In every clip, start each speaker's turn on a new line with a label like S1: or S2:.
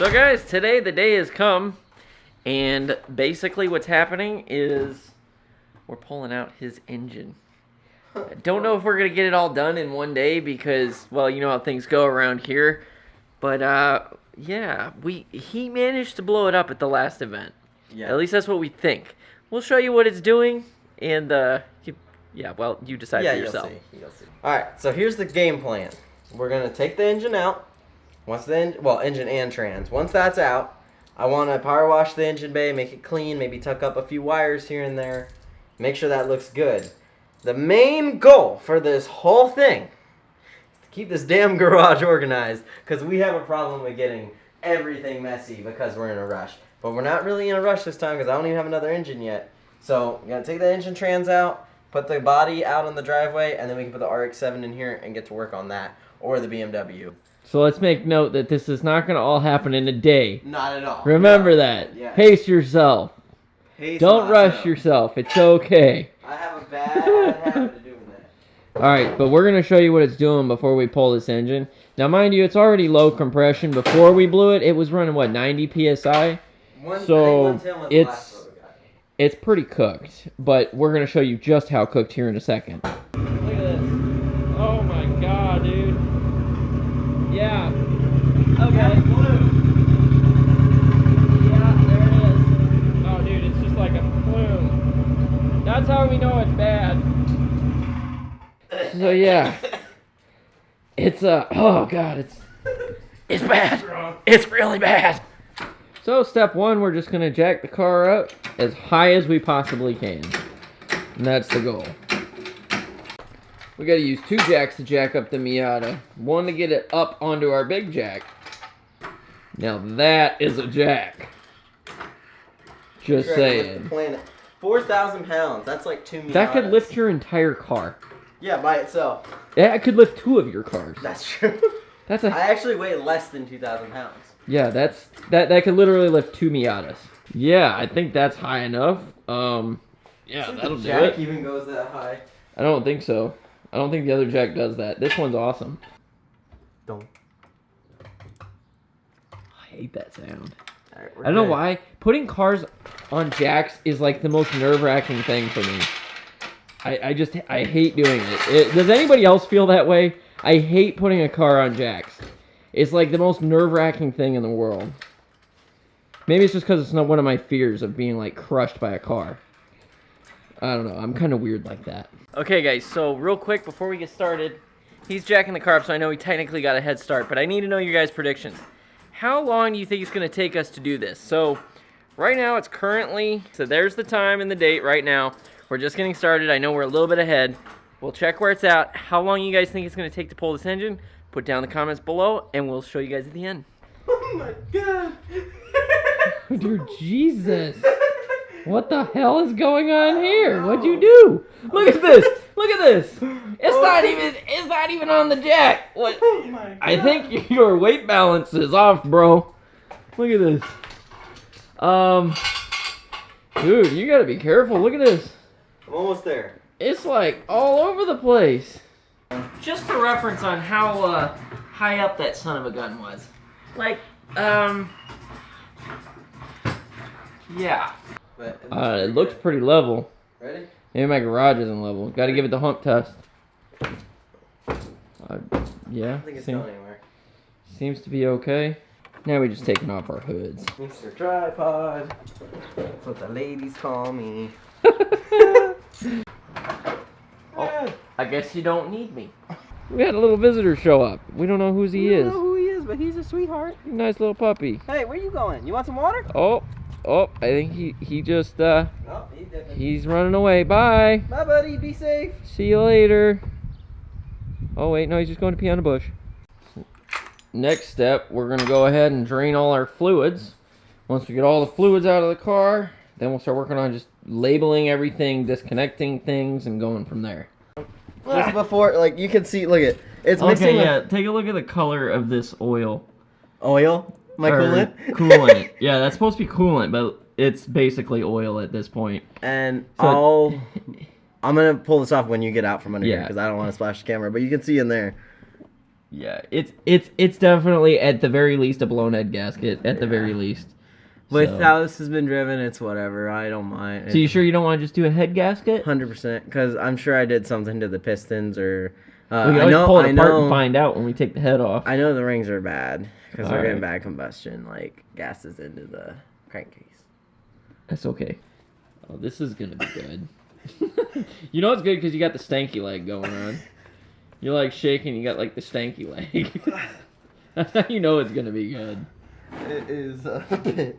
S1: So guys, today the day has come, and basically what's happening is we're pulling out his engine. I don't know if we're going to get it all done in one day because, well, you know how things go around here. But, yeah, he managed to blow it up at the last event. Yeah. At least that's what we think. We'll show you what it's doing, and, yeah, well, you decide for yourself.
S2: You'll see. All right, so here's the game plan. We're going to take the engine out. Once the engine and trans. Once that's out, I want to power wash the engine bay, make it clean, maybe tuck up a few wires here and there, make sure that looks good. The main goal for this whole thing is to keep this damn garage organized, because we have a problem with getting everything messy because we're in a rush. But we're not really in a rush this time because I don't even have another engine yet. So I'm going to take the engine trans out, put the body out on the driveway, and then we can put the RX-7 in here and get to work on that, or the BMW.
S1: So let's make note that this is not going to all happen in a day.
S2: Not at all.
S1: Remember that. Yeah. Pace yourself. Don't rush yourself. It's okay.
S2: I have a bad habit of doing that.
S1: Alright, but we're going to show you what it's doing before we pull this engine. Now, mind you, it's already low compression. Before we blew it, it was running, what, 90 PSI? So it's pretty cooked. But we're going to show you just how cooked here in a second. Look at this. Oh my god, dude. Yeah. Okay. Yeah, there it is. Oh, dude, it's just like a plume. That's how we know it's bad. So, yeah. It's, oh, God, it's bad. It's really bad. So, step one, we're just going to jack the car up as high as we possibly can. And that's the goal. We got to use 2 jacks to jack up the Miata. One to get it up onto our big jack. Now that is a jack. Just saying.
S2: 4,000 pounds. That's like 2 Miatas.
S1: That could lift your entire car.
S2: Yeah, by itself.
S1: Yeah, it could lift 2 of your cars.
S2: That's true.
S1: I
S2: actually weigh less than 2,000 pounds.
S1: Yeah, that could literally lift 2 Miatas. Yeah, I think that's high enough. Yeah, that'll do it.
S2: Jack even goes that high.
S1: I don't think so. I don't think the other jack does that. This one's awesome.
S2: Don't.
S1: I hate that sound.
S2: Right,
S1: I don't know why. Putting cars on jacks is like the most nerve-wracking thing for me. I hate doing it. Does anybody else feel that way? I hate putting a car on jacks. It's like the most nerve-wracking thing in the world. Maybe it's just because it's not one of my fears of being like crushed by a car. I don't know. I'm kind of weird like that. Okay, guys. So real quick before we get started, he's jacking the car up, so I know he technically got a head start. But I need to know your guys' predictions. How long do you think it's going to take us to do this? So right now it's currently, so there's the time and the date right now. We're just getting started. I know we're a little bit ahead. We'll check where it's at. How long you guys think it's going to take to pull this engine? Put down the comments below, and we'll show you guys at the end.
S2: Oh my god.
S1: Dude, Jesus. What the hell is going on here? What'd you do? Look at this. Look at this. It's not even on the jack. What?
S2: Oh my god.
S1: I think your weight balance is off, bro. Look at this. Dude, you gotta be careful. Look at this.
S2: I'm almost there.
S1: It's like all over the place. Just for reference on how high up that son of a gun was. Like, yeah. It looks pretty level.
S2: Ready?
S1: Maybe my garage isn't level. Got to give it the hump test. Yeah.
S2: I don't think it's going anywhere.
S1: Seems to be okay. Now we're just taking off our hoods.
S2: Mr. Tripod. That's what the ladies call me.
S1: Oh, I guess you don't need me. We had a little visitor show up. We don't know who he is.
S2: I don't know who he is, but he's a sweetheart.
S1: Nice little puppy.
S2: Hey, where you going? You want some water?
S1: Oh, I think he just,
S2: Oh,
S1: he's running away. Bye.
S2: Bye, buddy. Be safe.
S1: See you later. Oh, wait, no, he's just going to pee on a bush. Next step, we're going to go ahead and drain all our fluids. Once we get all the fluids out of the car, then we'll start working on just labeling everything, disconnecting things, and going from there.
S2: Just before, like, you can see, look at it's mixing.
S1: Okay, yeah, take a look at the color of this oil.
S2: Oil? My coolant?
S1: Coolant. Yeah, that's supposed to be coolant, but it's basically oil at this point.
S2: And so, I'm going to pull this off when you get out from under here, because I don't want to splash the camera, but you can see in there.
S1: Yeah, it's definitely at the very least a blown head gasket at the very least.
S2: With
S1: So-
S2: how this has been driven, it's whatever. I don't mind.
S1: So you sure you don't want to just do a head gasket?
S2: 100%, because I'm sure I did something to the pistons or.
S1: We can always pull it apart and find out when we take the head off.
S2: I know the rings are bad because they're getting
S1: Alright.
S2: bad combustion, like gases into the crankcase.
S1: That's okay. Oh, this is gonna be good. You know it's good because you got the stanky leg going on. You're like shaking. You got like the stanky leg. That's how you know it's gonna be good.
S2: It is a pinch.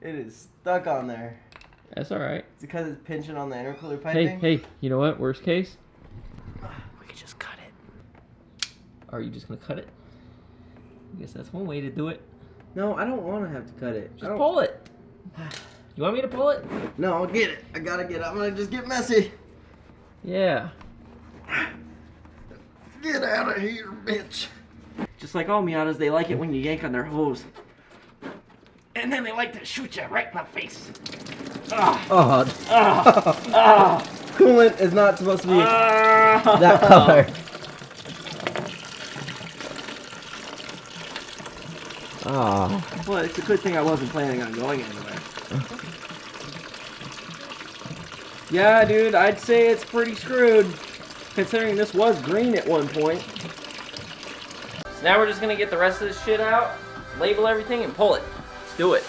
S2: It is stuck on there.
S1: That's all right.
S2: It's because it's pinching on the intercooler piping.
S1: Hey, you know what? Worst case,
S2: We could just cut it.
S1: are you just gonna cut it? I guess that's one way to do it.
S2: No, I don't want to have to cut it.
S1: Just pull it. You want me to pull it?
S2: No, I'll get it. I gotta get it. I'm gonna just get messy.
S1: Yeah.
S2: Get out of here, bitch.
S3: Just like all Miatas, they like it when you yank on their hose. And then they like to shoot you right in the face.
S2: Oh.
S3: Ah,
S2: Coolant is not supposed to be
S3: ah.
S2: that color. Oh.
S3: Well, it's a good thing I wasn't planning on going anywhere. Yeah, dude, I'd say it's pretty screwed, considering this was green at one point.
S1: So now we're just gonna get the rest of this shit out, label everything, and pull it. Let's do it.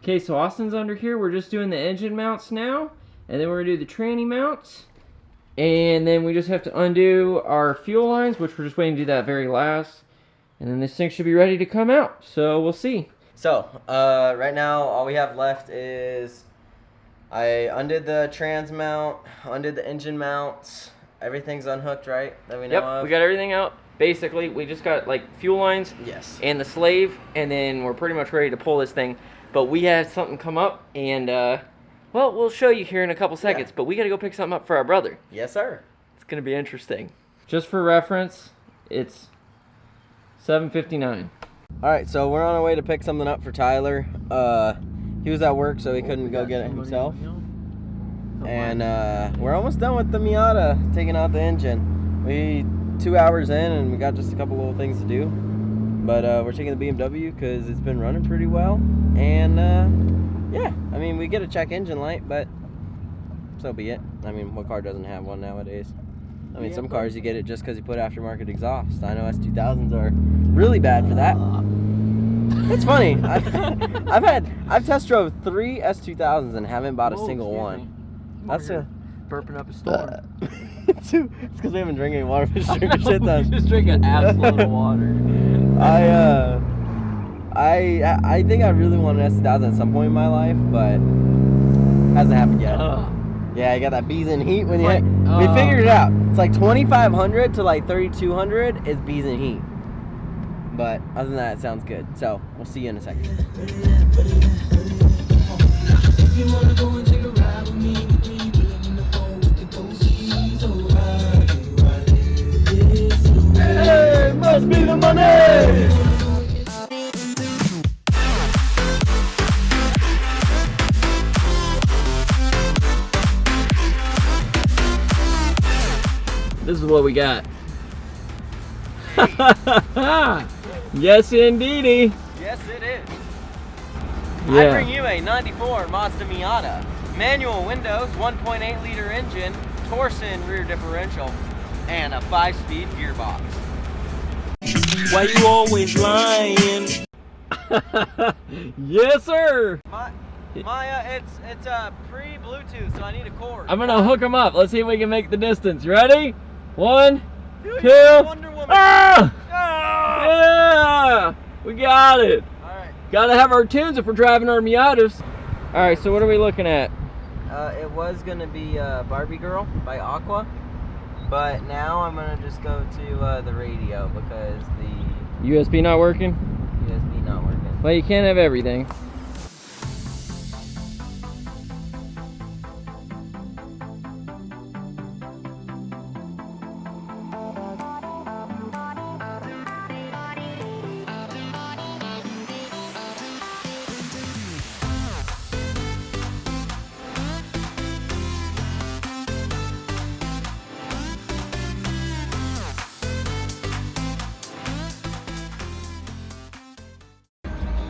S1: Okay, so Austin's under here. We're just doing the engine mounts now, and then we're gonna do the tranny mounts, and then we just have to undo our fuel lines, which we're just waiting to do that very last, and then this thing should be ready to come out. So we'll see.
S2: So, right now, all we have left is I undid the trans mount, undid the engine mounts. Everything's unhooked, right? That we know
S1: Yep,
S2: of?
S1: we got everything out. Basically, we just got like fuel lines
S2: Yes.
S1: and the slave, and then we're pretty much ready to pull this thing. But we had something come up, and well, we'll show you here in a couple seconds.
S2: Yeah.
S1: But we got to go pick something up for our brother.
S2: Yes, sir.
S1: It's gonna be interesting. Just for reference, it's 7:59.
S2: All right, so we're on our way to pick something up for Tyler. He was at work, so he couldn't go get it himself. And we're almost done with the Miata, taking out the engine. We 2 hours in, and we got just a couple little things to do. But we're taking the BMW because it's been running pretty well. And yeah, I mean, we get a check engine light, but so be it. I mean, what car doesn't have one nowadays? I mean, some cars you get it just because you put aftermarket exhaust. I know S2000s are really bad for that. It's funny. I've test drove 3 S2000s and haven't bought a single one. That's a
S3: burping up a storm.
S2: it's because we haven't drinking any water. We just drink a shit ton.
S3: Just drink an ass load of water.
S2: I think I really want an S2000 at some point in my life, but hasn't happened yet. Yeah, you got that bees in heat when you hit. We figured it out. It's like 2,500 to like 3,200 is bees in heat. But other than that, it sounds good. So we'll see you in a second. Hey, must be the money!
S1: This is what we got. Yes, indeedy.
S2: Yes, it is.
S1: Yeah.
S2: I bring you a 94 Mazda Miata. Manual windows, 1.8 liter engine, Torsen rear differential, and a 5-speed gearbox.
S3: Why you always lying?
S1: Yes, sir.
S2: Maya, it's pre-Bluetooth, so I need a cord.
S1: I'm gonna hook them up. Let's see if we can make the distance. Ready? 1,
S2: Dude,
S1: 2.
S2: you're Wonder Woman.
S1: Ah!
S2: Ah!
S1: Yeah! We got it.
S2: All right.
S1: Gotta have our tunes if we're driving our Miatas. All right, so what are we looking at?
S2: it was gonna be Barbie Girl by Aqua, but now I'm gonna just go to the radio because the
S1: USB not working?
S2: USB not working.
S1: Well, you can't have everything.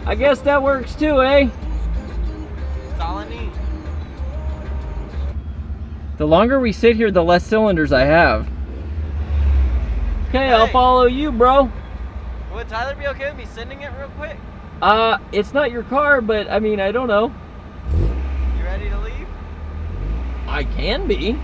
S1: I guess that works too, eh?
S2: That's all I need.
S1: The longer we sit here, the less cylinders I have. Okay, I'll
S2: Hey.
S1: follow you, bro.
S2: Would Tyler be okay with me sending it real quick?
S1: It's not your car, but I mean, I don't know.
S2: You ready to leave?
S1: I can be.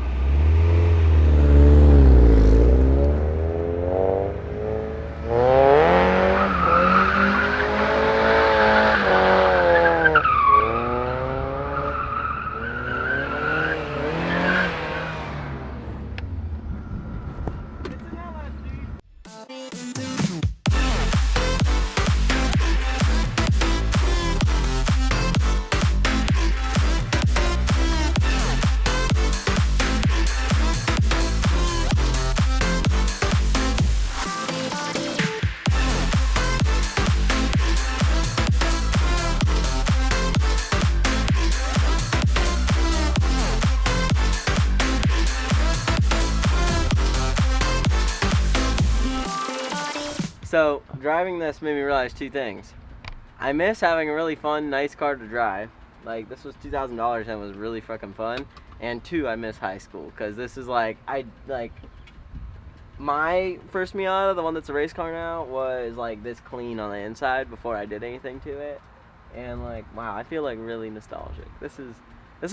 S2: So, driving this made me realize two things. I miss having a really fun, nice car to drive. Like, this was $2,000 and it was really fucking fun. And two, I miss high school, because this is like, my first Miata, the one that's a race car now, was like this clean on the inside before I did anything to it. And like, wow, I feel like really nostalgic. This is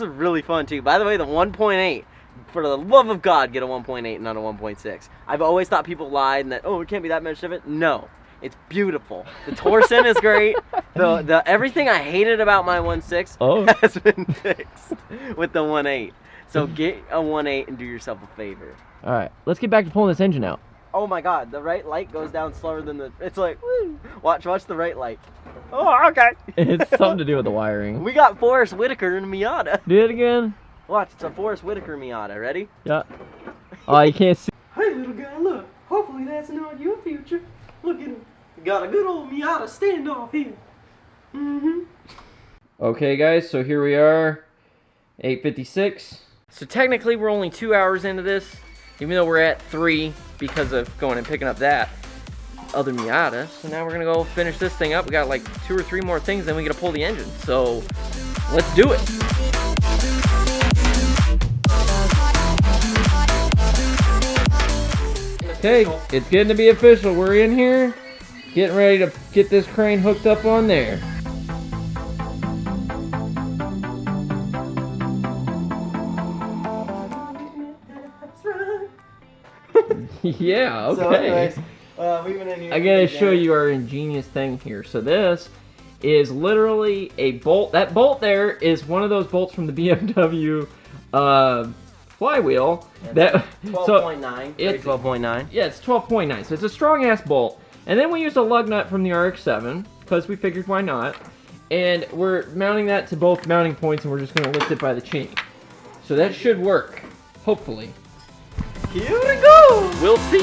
S2: really fun too. By the way, the 1.8, for the love of God, get a 1.8, not a 1.6. I've always thought people lied and that, oh, it can't be that much different. No, it's beautiful. The torsion is great. The everything I hated about my 1.6 has been fixed with the 1.8. So get a 1.8 and do yourself a favor.
S1: All right, let's get back to pulling this engine out.
S2: Oh my God, the right light goes down slower than the. It's like, woo. Watch the right light. Oh, okay.
S1: It's something to do with the wiring.
S2: We got Forrest Whitaker in a Miata.
S1: Do it again.
S2: Watch, it's a Forrest Whitaker Miata. Ready?
S1: Yeah. Oh, you can't see.
S2: Hey, little guy, look. Hopefully that's not your future. Look at him. Got a good old Miata standoff here. Mm-hmm.
S1: Okay, guys, so here we are, 8:56. So technically, we're only 2 hours into this, even though we're at 3 because of going and picking up that other Miata. So now we're gonna go finish this thing up. We got like 2 or 3 more things, then we gotta pull the engine. So let's do it. Okay, it's getting to be official. We're in here, getting ready to get this crane hooked up on there. Yeah, okay.
S2: So anyways, we went in here.
S1: I gotta show you our ingenious thing here. So this is literally a bolt. That bolt there is one of those bolts from the BMW flywheel. That
S2: 12.9.
S1: it's
S2: 12.9.
S1: Yeah, it's 12.9. So it's a strong ass bolt. And then we used a lug nut from the RX-7 because we figured why not. And we're mounting that to both mounting points, and we're just gonna lift it by the chain. So that should work, hopefully.
S2: Here we go.
S1: We'll see.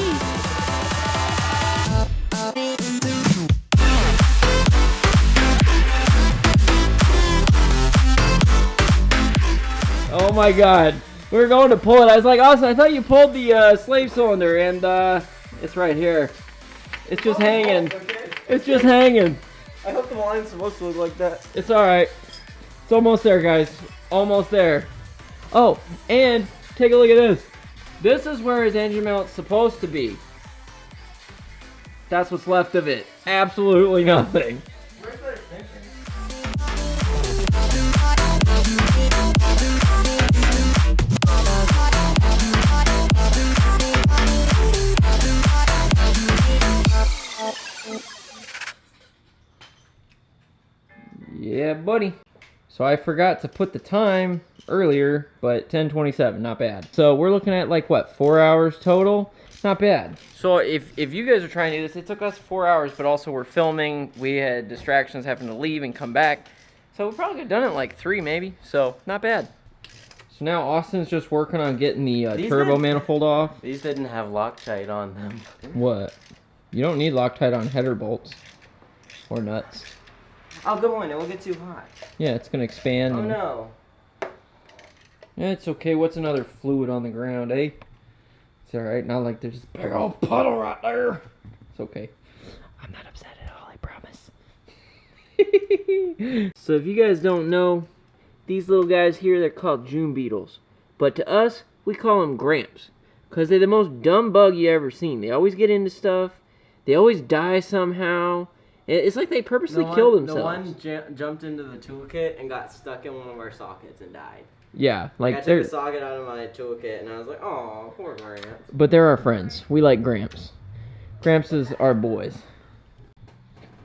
S1: Oh my God. We were going to pull it. I was like, Austin, I thought you pulled the slave cylinder, and it's right here. It's just hanging.
S2: Okay.
S1: It's just hanging.
S2: I hope the line's supposed to look like that.
S1: It's alright. It's almost there, guys. Almost there. Oh, and take a look at this. This is where his engine mount's supposed to be. That's what's left of it. Absolutely nothing.
S2: Where's the extension?
S1: Yeah, buddy. So I forgot to put the time earlier, but 10:27, not bad. So we're looking at like what, 4 hours total? Not bad. So if you guys are trying to do this, it took us 4 hours, but also we're filming. We had distractions having to leave and come back. So we probably could have done it in like 3 maybe. So not bad. So now Austin's just working on getting the turbo manifold off.
S2: These didn't have Loctite on them.
S1: What? You don't need Loctite on header bolts or nuts.
S2: Oh, good one. It won't get too hot.
S1: Yeah, it's gonna expand.
S2: Oh no.
S1: Yeah, it's okay. What's another fluid on the ground, eh? It's alright. Not like there's this big old puddle right there. It's okay. I'm not upset at all, I promise. So if you guys don't know, these little guys here, they're called June beetles. But to us, we call them Gramps. Because they're the most dumb bug you ever seen. They always get into stuff. They always die somehow. It's like they purposely kill themselves.
S2: The one jumped into the toolkit and got stuck in one of our sockets and died.
S1: Yeah, like
S2: I took the socket out of my toolkit and I was like, oh, poor Gramps.
S1: But they're our friends. We like Gramps. Gramps is our boys.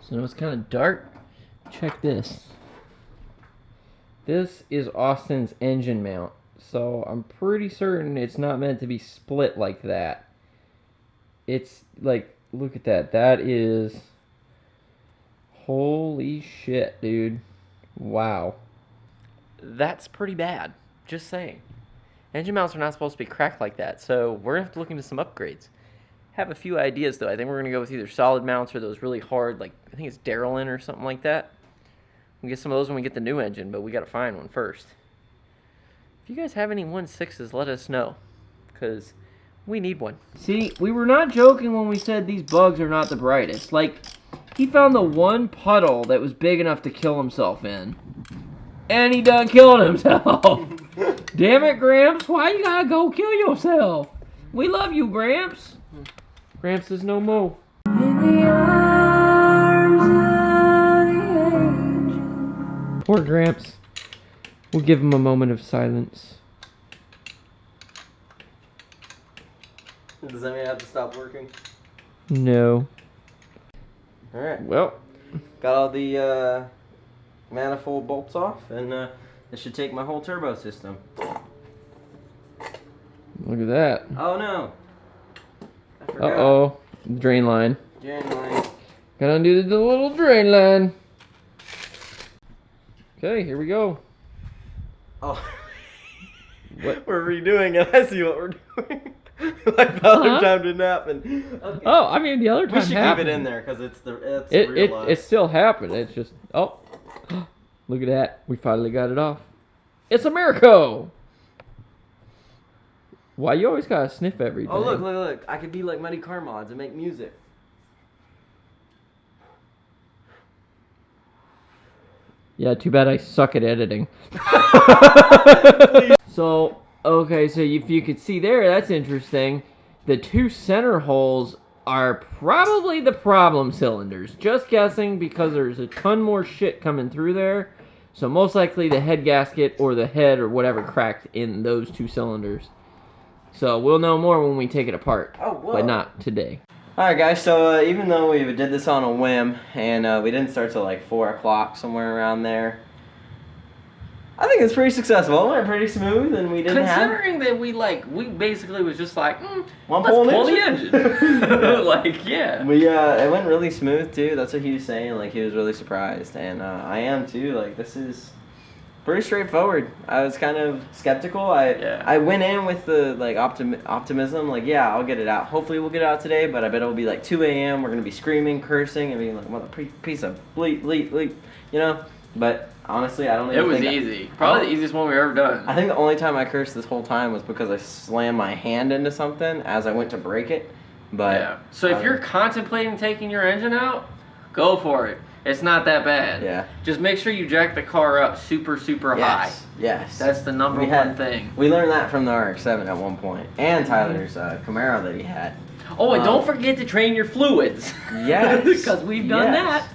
S1: So now it's kind of dark. Check this. This is Austin's engine mount. So I'm pretty certain it's not meant to be split like that. It's like, look at that. That is... Holy shit, dude. Wow. That's pretty bad. Just saying. Engine mounts are not supposed to be cracked like that, so we're going to have to look into some upgrades. Have a few ideas, though. I think we're going to go with either solid mounts or those really hard, like, I think it's Darylin or something like that. We'll get some of those when we get the new engine, but we got to find one first. If you guys have any 1.6s, let us know, because we need one. See, we were not joking when we said these bugs are not the brightest. Like, he found the one puddle that was big enough to kill himself in. And he done killed himself. Damn it, Gramps. Why you gotta go kill yourself? We love you, Gramps. Gramps is no more. Poor Gramps. We'll give him a moment of silence.
S2: Does that mean I have to stop working?
S1: No.
S2: Alright.
S1: Well.
S2: Got all the manifold bolts off, and this should take my whole turbo system.
S1: Look at that.
S2: Oh no! I forgot.
S1: Uh-oh. Drain line.
S2: Drain line.
S1: Gotta undo the little drain line. Okay, here we go.
S2: Oh.
S1: What?
S2: We're redoing it. I see what we're doing. Like the other time didn't happen. Okay.
S1: Oh, I mean the other time
S2: We should
S1: happened.
S2: keep it in there because it's real life.
S1: It still happened. It's just, oh, look at that. We finally got it off. It's a miracle. Why you always gotta sniff everything?
S2: Oh look! I could be like Muddy Car Mods and make music.
S1: Yeah, too bad I suck at editing. So, okay, so if you could see there, that's interesting. The two center holes are probably the problem cylinders. Just guessing because there's a ton more shit coming through there. So most likely the head gasket or the head or whatever cracked in those two cylinders. So we'll know more when we take it apart.
S2: Oh, whoa.
S1: But not today.
S2: Alright guys, so even though we did this on a whim and we didn't start till like 4 o'clock, somewhere around there, I think it's pretty successful. It went pretty smooth and we didn't
S1: Considering that we basically was just like, let's
S2: pull
S1: the engine. Like, yeah.
S2: It went really smooth too. That's what he was saying. Like, he was really surprised. And I am too. Like, this is pretty straightforward. I was kind of skeptical. I went in with the like optimism. Like, yeah, I'll get it out. Hopefully we'll get it out today, but I bet it'll be like 2 a.m. We're going to be screaming, cursing, and being like, what a piece of bleep, you know? But honestly, I don't even think...
S1: It was easy. Probably the easiest one we've ever done.
S2: I think the only time I cursed this whole time was because I slammed my hand into something as I went to break it. But
S1: yeah. So if you're contemplating taking your engine out, go for it. It's not that bad.
S2: Yeah.
S1: Just make sure you jack the car up super high.
S2: Yes.
S1: That's the number one thing.
S2: We learned that from the RX-7 at one point. And Tyler's Camaro that he had.
S1: Oh, and don't forget to drain your fluids.
S2: Yes.
S1: Because we've done that.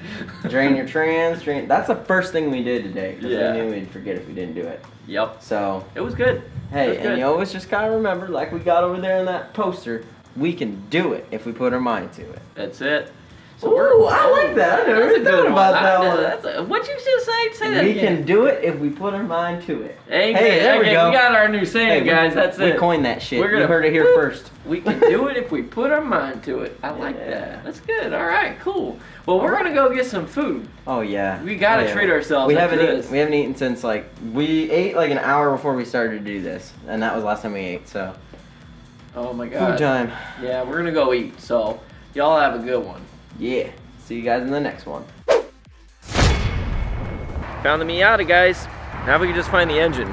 S2: Drain your trans, that's the first thing we did today. Because we knew we'd forget if we didn't do it.
S1: Yep.
S2: So.
S1: It was good.
S2: Hey, and you always just gotta remember, like we got over there in that poster, we can do it if we put our mind to it.
S1: That's it.
S3: So
S2: Ooh, I like that. I never
S3: That's a
S2: even thought
S3: good
S2: about
S3: one.
S2: that one.
S3: What'd you just say? Say that
S2: We
S3: again.
S2: can do it if we put our mind to it.
S3: Hey,
S2: there we go.
S3: We got our new saying, guys. That's
S2: we
S3: it.
S2: coined that shit.
S3: We're gonna-
S2: You heard it here first.
S3: We can do it if we put our mind to it. I like
S2: Yeah.
S3: that. That's good. All right, cool. Well, we're gonna go get some food.
S2: Oh yeah.
S3: We gotta
S2: Oh, yeah.
S3: treat ourselves.
S2: We
S3: after
S2: haven't
S3: this.
S2: eaten. We haven't eaten since we ate like an hour before we started to do this, and that was last time we ate. So
S3: Oh my god.
S2: food time.
S3: Yeah, we're gonna go eat. So y'all have a good one.
S2: Yeah. See you guys in the next one.
S1: Found the Miata, guys. Now we can just find the engine.